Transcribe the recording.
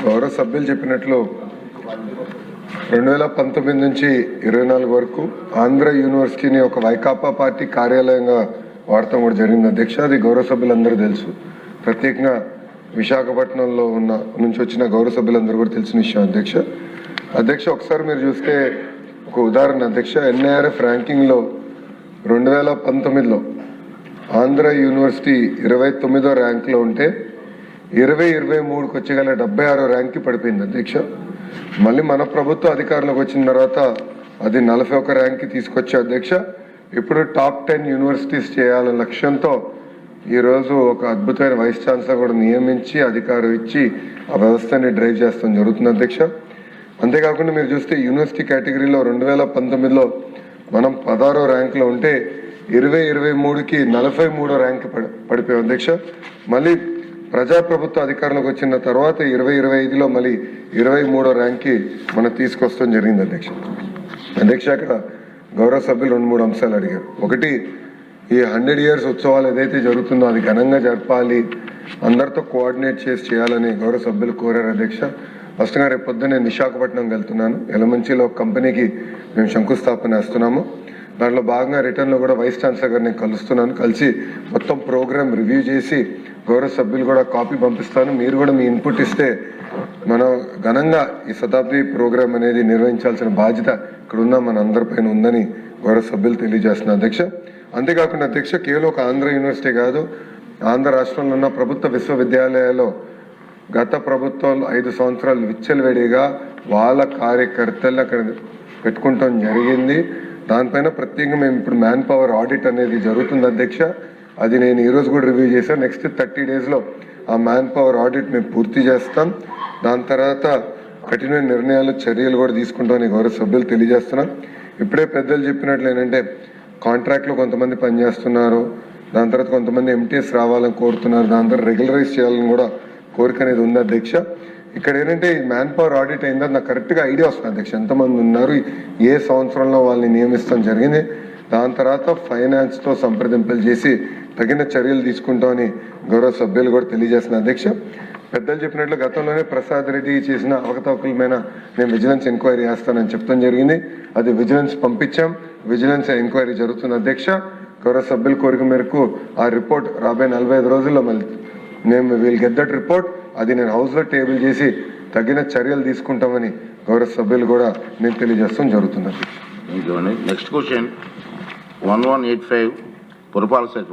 గౌరవ సభ్యులు చెప్పినట్లు 2019 నుంచి 24 వరకు ఆంధ్ర యూనివర్సిటీని ఒక వైకాపా పార్టీ కార్యాలయంగా వాడటం కూడా జరిగింది అధ్యక్ష. అది గౌరవ సభ్యులందరూ తెలుసు. ప్రత్యేకంగా విశాఖపట్నంలో నుంచి వచ్చిన గౌరవ సభ్యులందరూ కూడా తెలిసిన విషయం అధ్యక్ష. ఒకసారి మీరు చూస్తే ఒక ఉదాహరణ అధ్యక్ష, NIRF ర్యాంకింగ్లో 2019లో ఆంధ్ర యూనివర్సిటీ 29వ ర్యాంక్లో ఉంటే 2023కి వచ్చేగల 76వ ర్యాంక్కి పడిపోయింది అధ్యక్ష. మళ్ళీ మన ప్రభుత్వ అధికారంలోకి వచ్చిన తర్వాత అది 41 ర్యాంక్కి తీసుకొచ్చే అధ్యక్ష. ఇప్పుడు టాప్ 10 యూనివర్సిటీస్ చేయాలనే లక్ష్యంతో ఈరోజు ఒక అద్భుతమైన వైస్ ఛాన్సలర్ కూడా నియమించి అధికారం ఇచ్చి ఆ వ్యవస్థని డ్రైవ్ చేస్తాం జరుగుతుంది అధ్యక్ష. అంతేకాకుండా మీరు చూస్తే యూనివర్సిటీ కేటగిరీలో 2019లో మనం 16వ ర్యాంక్లో ఉంటే 2023కి 43వ ర్యాంక్ పడిపోయాం అధ్యక్ష. మళ్ళీ ప్రజాప్రభుత్వ అధికారంలోకి వచ్చిన తర్వాత 2025లో మళ్ళీ 23వ ర్యాంక్కి మనం తీసుకొస్తాం జరిగింది అధ్యక్ష. అక్కడ గౌరవ సభ్యులు 2-3 అంశాలు అడిగారు. ఒకటి, ఈ 100 years ఉత్సవాలు ఏదైతే జరుగుతుందో అది ఘనంగా జరపాలి, అందరితో కోఆర్డినేట్ చేసి చేయాలని గౌరవ సభ్యులు కోరారు అధ్యక్ష. ఫస్ట్గా రేపు పొద్దున్న నేను విశాఖపట్నం వెళ్తున్నాను. ఎలమంచిలో ఒక కంపెనీకి మేము శంకుస్థాపన వేస్తున్నాము. దాంట్లో భాగంగా రిటర్న్లో కూడా వైస్ ఛాన్సలర్ గారిని కలుస్తున్నాను. కలిసి మొత్తం ప్రోగ్రామ్ రివ్యూ చేసి గౌరవ సభ్యులు కూడా కాపీ పంపిస్తాను. మీరు కూడా మీ ఇన్పుట్ ఇస్తే మనం ఘనంగా ఈ శతాబ్ది ప్రోగ్రామ్ అనేది నిర్వహించాల్సిన బాధ్యత ఇక్కడ ఉన్న మన అందరిపైన ఉందని గౌరవ సభ్యులు తెలియజేస్తున్నారు అధ్యక్ష. అంతేకాకుండా అధ్యక్ష, కేవలం ఒక ఆంధ్ర యూనివర్సిటీ కాదు, ఆంధ్ర రాష్ట్రంలో ఉన్న ప్రభుత్వ విశ్వవిద్యాలయాల్లో గత ప్రభుత్వాలు 5 సంవత్సరాలు విచ్చలవిడిగా వాళ్ళ కార్యకర్తలు అక్కడ పెట్టుకుంటాం జరిగింది. దానిపైన ప్రత్యేకంగా మేము ఇప్పుడు మ్యాన్ పవర్ ఆడిట్ అనేది జరుగుతుంది అధ్యక్ష. అది నేను ఈరోజు కూడా రివ్యూ చేశాను. నెక్స్ట్ 30 daysలో ఆ మ్యాన్ పవర్ ఆడిట్ మేము పూర్తి చేస్తాం. దాని తర్వాత కఠినమైన నిర్ణయాలు చర్యలు కూడా తీసుకుంటామని గౌరవ సభ్యులు తెలియజేస్తున్నాం. ఇప్పుడే పెద్దలు చెప్పినట్లు ఏంటంటే కాంట్రాక్ట్లో కొంతమంది పనిచేస్తున్నారు, దాని తర్వాత కొంతమంది MTS రావాలని కోరుతున్నారు, దాని తర్వాత రెగ్యులరైజ్ చేయాలని కూడా కోరిక అనేది ఉంది అధ్యక్ష. ఇక్కడ ఏంటంటే ఈ మ్యాన్ పవర్ ఆడిట్ అయిందో నాకు కరెక్ట్గా ఐడియా వస్తుంది అధ్యక్ష, ఎంతమంది ఉన్నారు, ఏ సంవత్సరంలో వాళ్ళని నియమిస్తాం జరిగింది. దాని తర్వాత ఫైనాన్స్తో సంప్రదింపులు చేసి తగిన చర్యలు తీసుకుంటామని గౌరవ సభ్యులు కూడా తెలియజేస్తున్న అధ్యక్ష. పెద్దలు చెప్పినట్లు గతంలోనే ప్రసాద్ రెడ్డి చేసిన అవకతవకల మీద నేను విజిలెన్స్ ఎంక్వైరీ చేస్తానని చెప్తాం జరిగింది. అది విజిలెన్స్ పంపించాం, విజిలెన్స్ ఎంక్వైరీ జరుగుతుంది అధ్యక్ష. గౌరవ సభ్యుల కోరిక మేరకు ఆ రిపోర్ట్ రాబోయే 45 రోజుల్లో మళ్ళీ మేము వీల్ గెట్ దట్ రిపోర్ట్, అది నేను హౌస్లో టేబుల్ చేసి తగిన చర్యలు తీసుకుంటామని గౌరవ సభ్యులు కూడా నేను తెలియజేస్తాం జరుగుతుంది. నెక్స్ట్ క్వశ్చన్ 1185 పురపాలక